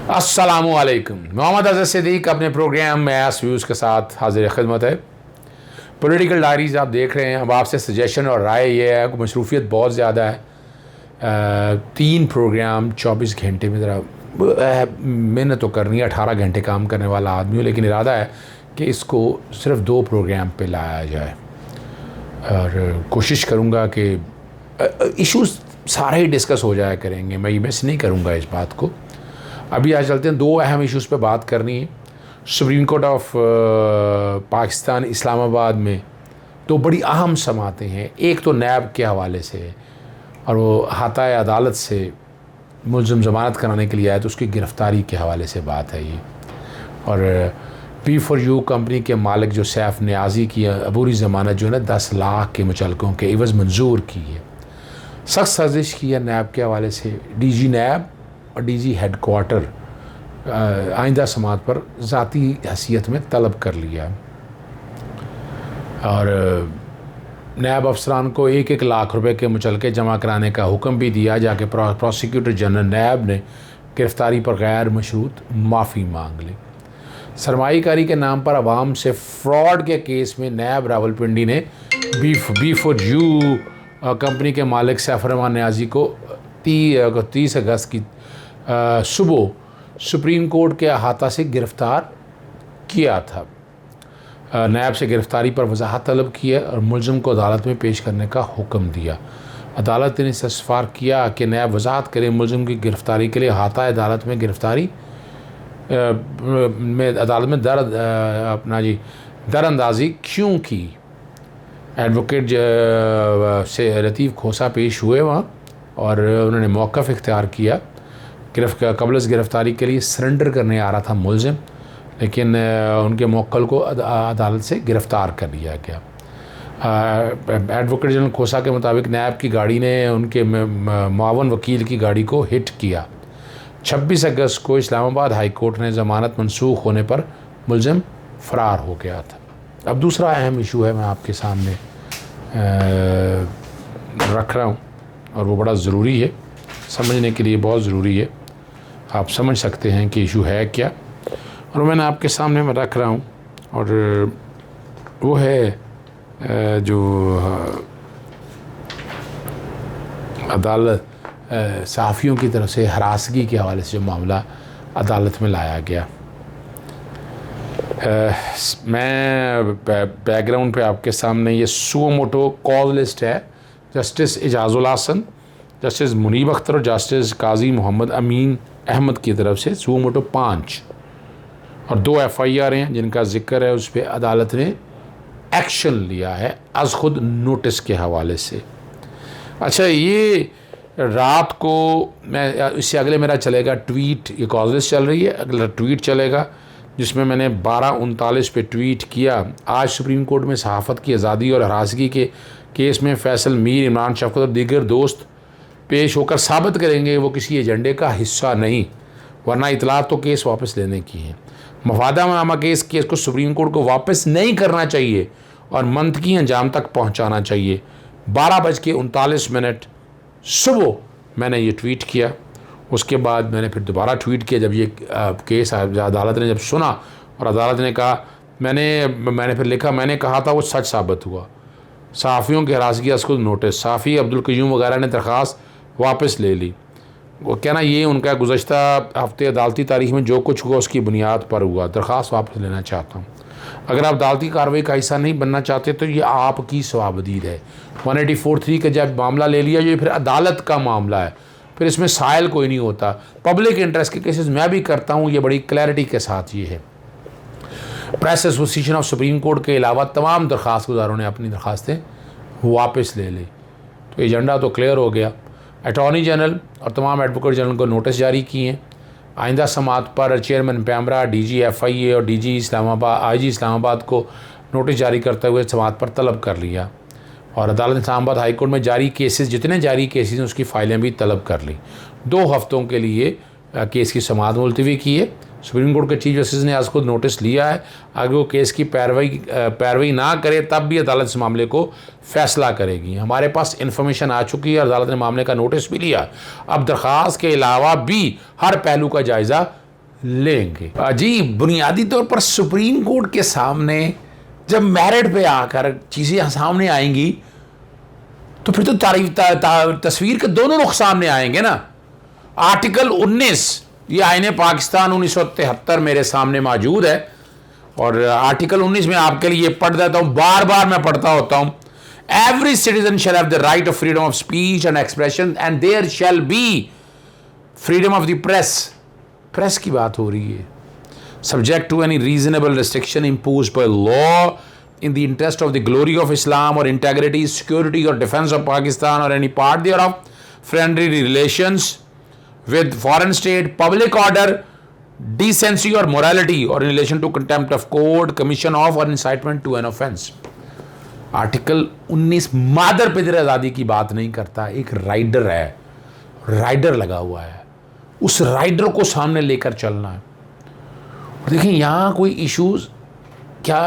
अस्सलामुअलैकुम। मोहम्मद अज़हर सिद्दीक अपने programme mess views के साथ हाजिर खिदमत है। पॉलिटिकल डायरीज़ आप देख रहे हैं। अब आपसे सजेशन और राय ये है कि मसरूफियत बहुत ज़्यादा है। 3 प्रोग्राम 24 घंटे में ज़रा मेहनत तो करनी है। 18 घंटे काम करने वाला आदमी हूँ, लेकिन इरादा है कि इसको सिर्फ 2 प्रोग्राम पे लाया जाए और कोशिश करूँगा कि इश्यूज़ सारे ही डिस्कस हो जाया करेंगे। मैं ये मिस नहीं करूँगा इस बात को। अभी आज चलते हैं, 2 अहम इश्यूज़ पे बात करनी है। Supreme court of Pakistan Islamabad में 2 बड़ी अहम समातें हैं। एक तो नैब के हवाले से है और वो हाताए अदालत से मुलज़िम ज़मानत कराने के लिए आया तो उसकी गिरफ़्तारी के हवाले से बात है ये। और P4U कंपनी के मालिक जो सैफ नियाज़ी की अबूरी ज़मानत जो है ना 10 लाख के मुचलकों के इवज़ मंजूर की है। सख्त साजिश की है नैब के हवाले से। DG नैब और DG हेडक्वार्टर आइंदा समात पर ज़ाती हैसियत में तलब कर लिया और नैब अफसरान को 1-1 लाख रुपए के मुचलके जमा कराने का हुक्म भी दिया। जाके प्रोसिक्यूटर जनरल नैब ने गिरफ़्तारी पर गैर मशरूत माफ़ी मांग ली। सरमाईकारी के नाम पर अवाम से फ्रॉड के केस में नैब रावलपिंडी ने B4U कंपनी के मालिक सैफ रहमान नियाज़ी को 30 अगस्त की सुबह सुप्रीम कोर्ट के अहाता से गिरफ़्तार किया था। नैब से गिरफ़्तारी पर वजाहत तलब की है और मुलज़िम को अदालत में पेश करने का हुक्म दिया। अदालत ने इस्तफ़सार किया कि नैब वजाहत करे मुलज़िम की गिरफ़्तारी के लिए अहाता अदालत में गिरफ़्तारी में अदालत में दरअंदाज़ी क्यों की। एडवोकेट से लतीफ़ खोसा पेश हुए वहाँ और उन्होंने मौक़िफ़ इख्तियार किया। कबल गिरफ़्तारी के लिए सरेंडर करने आ रहा था मुलज़िम, लेकिन उनके मौक्कल को अदालत से गिरफ़्तार कर लिया गया। एडवोकेट जनरल खोसा के मुताबिक नैब की गाड़ी ने उनके मुआवन वकील की गाड़ी को हिट किया। 26 अगस्त को इस्लामाबाद हाई कोर्ट ने ज़मानत मनसूख होने पर मुलज़िम फ़रार हो गया था। अब दूसरा अहम इशू है, मैं आपके सामने रख रहा हूँ और वो बड़ा ज़रूरी है, समझने के लिए बहुत ज़रूरी है। आप समझ सकते हैं कि इशू है क्या, और मैंने आपके सामने मैं रख रहा हूँ। और वो है जो अदालत सहाफ़ियों की तरफ से हरासगी के हवाले से जो मामला अदालत में लाया गया। मैं बैकग्राउंड पे आपके सामने ये सुओ मोटो कॉज लिस्ट है। जस्टिस इजाज़ुल हसन, जस्टिस मुनीब अख्तर और जस्टिस काजी मोहम्मद अमीन अहमद की तरफ से सुओ मोटो 5 और 2 FIR हैं जिनका जिक्र है। उस पर अदालत ने एक्शन लिया है अज़ खुद नोटिस के हवाले से। अच्छा, ये रात को मैं इससे अगले मेरा चलेगा ट्वीट, ये कॉज लिस्ट चल रही है, अगला ट्वीट चलेगा जिसमें मैंने 12:39 पे ट्वीट किया। आज सुप्रीम कोर्ट में सहाफ़त की आज़ादी और हरासगी के केस में फैसल मीर, इमरान शफ़क़त और दीगर दोस्त पेश होकर साबित करेंगे वो किसी एजेंडे का हिस्सा नहीं, वरना इतलात तो केस वापस लेने की है। मफादानामा केस को सुप्रीम कोर्ट को वापस नहीं करना चाहिए और मंतकी अंजाम तक पहुँचाना चाहिए। 12:39 सुबह मैंने ये ट्वीट किया। उसके बाद मैंने फिर दोबारा ट्वीट किया जब ये केस अदालत ने जब सुना और अदालत ने कहा, मैंने फिर लिखा, मैंने कहा था वो सच साबित हुआ। सहाफ़ियों की हरासगी को नोटिस, साफ़ी अब्दुल क़य्यूम वगैरह ने दरख्वास्त वापस ले ली। वो कहना ये उनका गुज़श्ता हफ्ते अदालती तारीख में जो कुछ हुआ उसकी बुनियाद पर हुआ, दरख्वास्त वापस लेना चाहता हूँ। अगर आप अदालती कार्रवाई का हिस्सा नहीं बनना चाहते तो ये आपकी सवाबदीद है। 184(3) का जब मामला ले लिया, ये फिर अदालत का मामला है, फिर इसमें साइल कोई नहीं होता। पब्लिक इंटरेस्ट के केसेस मैं भी करता हूँ, ये बड़ी क्लैरिटी के साथ ये है। Press association of supreme court के अलावा तमाम दरख्वास्त गुजारों ने अपनी दरख्वास्तें वापस ले ली, तो एजेंडा तो क्लियर हो गया। अटॉर्नी जनरल और तमाम एडवोकेट जनरल को नोटिस जारी किए हैं। आइंदा समात पर चेयरमैन पैमरा, DG FIA और IG इस्लामाबाद को नोटिस जारी करते हुए समात पर तलब कर लिया और अदालत ने इस्लामाबाद हाई कोर्ट में जारी केसेस, जितने जारी केसेस हैं उसकी फ़ाइलें भी तलब कर ली। 2 हफ्तों के लिए केस की समाअत मुलतवी की है। सुप्रीम कोर्ट के चीफ जस्टिस ने आज खुद नोटिस लिया है। अगर वो केस की पैरवी ना करे तब भी अदालत इस मामले को फ़ैसला करेगी। हमारे पास इन्फॉर्मेशन आ चुकी है, अदालत ने मामले का नोटिस भी लिया। अब दरख्वास्त के अलावा भी हर पहलू का जायज़ा लेंगे। जी, बुनियादी तौर पर सुप्रीम कोर्ट के सामने जब मेरिट पे आकर चीज़ें सामने आएंगी तो फिर तो तस्वीर के दोनों रुख सामने आएंगे ना। आर्टिकल 19 ये आईने पाकिस्तान 1973 मेरे सामने मौजूद है और आर्टिकल 19 में आपके लिए पढ़ देता हूँ, बार बार मैं पढ़ता होता हूँ। Every citizen shall have the right of freedom of speech and expression and there shall be freedom of the press. Press की बात हो रही है। Subject to any reasonable restriction imposed by law in the interest of the glory of Islam or integrity, security or defense of Pakistan or any part thereof, friendly relations with foreign state, public order, decency or morality or in relation to contempt of court, commission of or incitement to an offense. Article 19 मादर पिदर आज़ादी की बात नहीं करता। एक rider है, rider लगा हुआ है, उस राइडर को सामने लेकर चलना है। और देखिए यहाँ कोई इश्यूज, क्या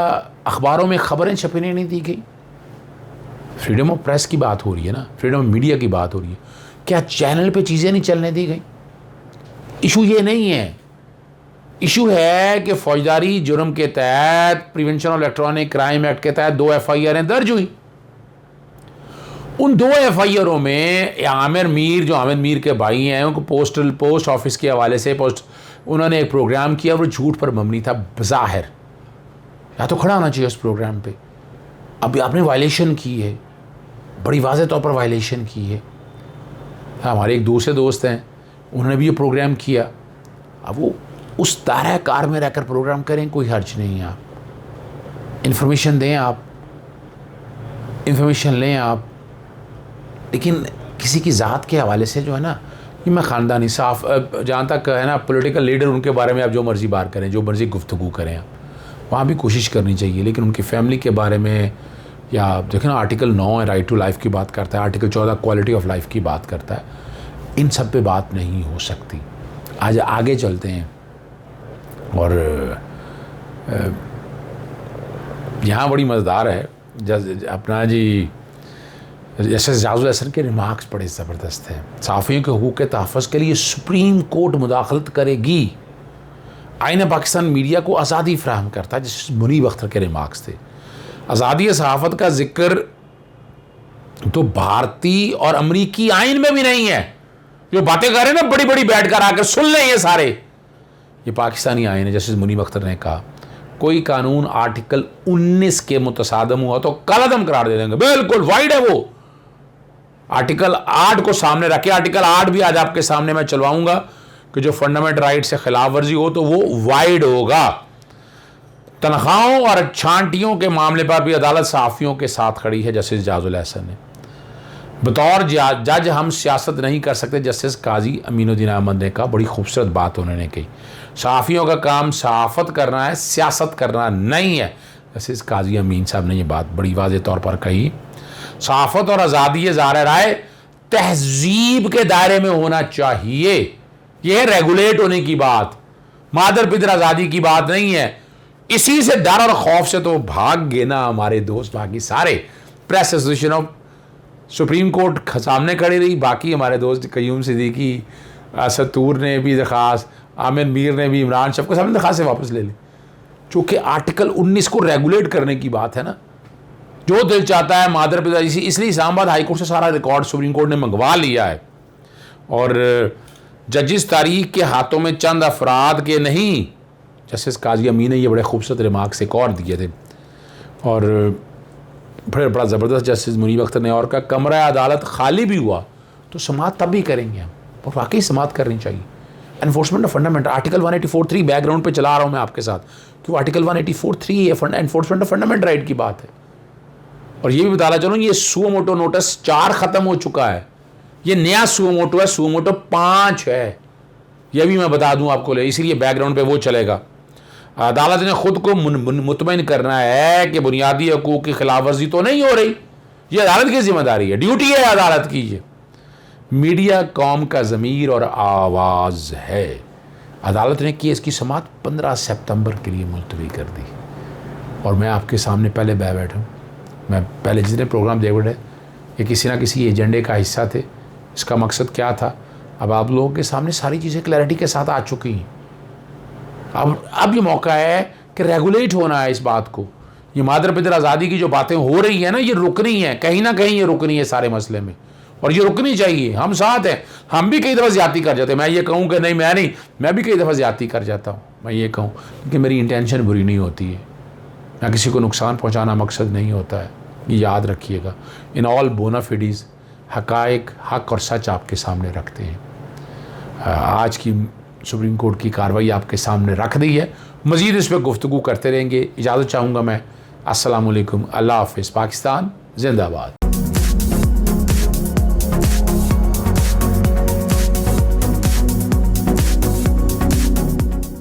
अखबारों में खबरें छपने नहीं दी गई? फ्रीडम ऑफ प्रेस की बात हो रही है ना, फ्रीडम ऑफ मीडिया की बात हो रही है। क्या चैनल पे चीज़ें नहीं चलने दी गई? इशू ये नहीं है। इशू है कि फौजदारी जुर्म के तहत prevention of electronic crime act के तहत 2 FIR दर्ज हुई। उन 2 FIRों में आमिर मीर, जो आमिर मीर के भाई हैं, उनको पोस्ट ऑफिस के हवाले से उन्होंने एक प्रोग्राम किया, वो झूठ पर मबनी था बज़ाहिर। या तो खड़ा होना चाहिए उस प्रोग्राम पे। अभी आपने वायलेशन की है, बड़ी वाज़ेह तौर पर वायलेशन की है। हमारे एक दूसरे दोस्त हैं, उन्होंने भी ये प्रोग्राम किया। अब वो उस दायरा कार में रहकर प्रोग्राम करें, कोई हर्ज नहीं है। आप इंफॉर्मेशन दें, आप इंफॉर्मेशन लें आप, लेकिन किसी की ज़ात के हवाले से जो है ना, ये मैं ख़ानदानी साफ, जहाँ तक है ना पॉलिटिकल लीडर, उनके बारे में आप जो मर्ज़ी बात करें, जो मर्ज़ी गुफ्तगू करें, आप वहाँ भी कोशिश करनी चाहिए। लेकिन उनकी फैमिली के बारे में, या देखें ना आर्टिकल 9 है राइट टू लाइफ की बात करता है, आर्टिकल 14 क्वालिटी ऑफ लाइफ की बात करता है। इन सब पे बात नहीं हो सकती। आज आगे चलते हैं और यहाँ बड़ी मज़ेदार है। अपना जी जैसे जाजुल हसन के रिमार्क्स बड़े ज़बरदस्त हैं। सहाफ़ियों के हुकूक़ के तहफ़्फ़ुज़ के लिए सुप्रीम कोर्ट मुदाखलत करेगी। आईन पाकिस्तान मीडिया को आज़ादी फ्राहम करता है, जैसे मुनीब अख्तर के रिमार्क्स थे। आज़ादी सहाफ़त का जिक्र तो भारतीय और अमरीकी आइन में भी नहीं है। जो बातें कर रहे हैं ना बड़ी बड़ी बैठ कर आकर सुन लें ये सारे, ये पाकिस्तानी आइन है। जैसे मुनीब अख्तर ने कहा, कोई कानून आर्टिकल 19 के मुतसादम हुआ तो कलअदम करार दे देंगे। बिल्कुल वाइड है वो। आर्टिकल 8 को सामने रखे, आर्टिकल 8 भी आज आपके सामने मैं चलवाऊंगा कि जो फंडामेंटल राइट से खिलाफ वर्जी हो तो वो वाइड होगा। तनख्वाहों और छांटियों के मामले पर भी अदालत सहाफ़ियों के साथ खड़ी है। जस्टिस जाजुल हसन ने बतौर जज हम सियासत नहीं कर सकते। जस्टिस काजी अमीनुद्दीन अहमद ने कहा, बड़ी खूबसूरत बात उन्होंने कही, सहाफ़ियों का काम सहाफ़त करना है, सियासत करना नहीं है। जस्टिस काजी अमीन साहब ने ये बात बड़ी वाज़ेह तौर पर कही। सहाफ़त और आज़ादी ज़ाहिर राय तहज़ीब के दायरे में होना चाहिए। यह है रेगुलेट होने की बात, मादर पिदर आज़ादी की बात नहीं है। इसी से डर और खौफ से तो भाग गए ना हमारे दोस्त, बाकी सारे। Press association of supreme court सामने खड़े रही, बाकी हमारे दोस्त कयूम सिद्दीकी, सतूर ने भी दरख्वास्त, आमिर मीर ने भी, इमरान शफ के सामने दरख्वास्त से वापस ले ली। चूँकि आर्टिकल 19 को रेगुलेट करने की बात है ना, जो दिल चाहता है मादर पिता, इसलिए इस्लामाबाद हाई कोर्ट से सारा रिकॉर्ड सुप्रीम कोर्ट ने मंगवा लिया है। और जजिस तारीख के हाथों में चंद अफराद के नहीं। जस्टिस काजी अमीन ने ये बड़े खूबसूरत रिमार्क्स एक और दिए थे। और फिर बड़ा ज़बरदस्त जस्टिस मुनीब अख्तर ने और कहा, कमरा अदालत खाली भी हुआ तो समाअत तब भी करेंगे हम, और वाकई समाअत करनी चाहिए। Enforcement of fundament, article 184(3) background पे चला रहा हूँ मैं आपके साथ, कि वो आर्टिकल 184(3) ये एनफोर्समेंट ऑफ फंडामेंट राइट की बात है। और ये भी बताना चलूँ, ये सुओ मोटो नोटिस 4 ख़त्म हो चुका है, ये नया सुओ मोटो है, सुओ मोटो 5 है, यह भी मैं बता दूं आपको, इसीलिए बैकग्राउंड पे वो चलेगा। अदालत ने खुद को मुतमईन करना है कि बुनियादी हकूक़ की खिलाफ वर्जी तो नहीं हो रही। ये अदालत की जिम्मेदारी है, ड्यूटी है अदालत की। ये मीडिया कौम का ज़मीर और आवाज़ है। अदालत ने केस की समाअत 15 सितंबर के लिए मुलतवी कर दी। और मैं आपके सामने पहले बैठा हूँ, मैं पहले जितने प्रोग्राम दे बैठे ये किसी ना किसी एजेंडे का हिस्सा थे। इसका मकसद क्या था, अब आप लोगों के सामने सारी चीज़ें क्लैरिटी के साथ आ चुकी हैं। अब ये मौका है कि रेगुलेट होना है इस बात को। ये मादर पितर आज़ादी की जो बातें हो रही हैं ना, ये रुक रही हैं, कहीं ना कहीं ये रुक रही है सारे मसले में, और ये रुकनी चाहिए। हम साथ हैं। हम भी कई दफ़ा ज़्यादती कर जाते हैं। मैं ये कहूँ कि नहीं मैं नहीं, मैं भी कई दफ़ा ज़्यादती कर जाता हूँ। मैं ये कहूँ कि मेरी इंटेंशन बुरी नहीं होती है, मैं किसी को नुकसान पहुँचाना मकसद नहीं होता है, ये याद रखिएगा। इन ऑल बोनाफिडीज़ हक़ाइक़, हक़ और सच आपके सामने रखते हैं। आज की सुप्रीम कोर्ट की कार्रवाई आपके सामने रख दी है, मज़ीद इस पर गुफ्तगू करते रहेंगे। इजाज़त चाहूँगा मैं। अस्सलाम वालेकुम, अल्लाह हाफ़िज़। पाकिस्तान जिंदाबाद।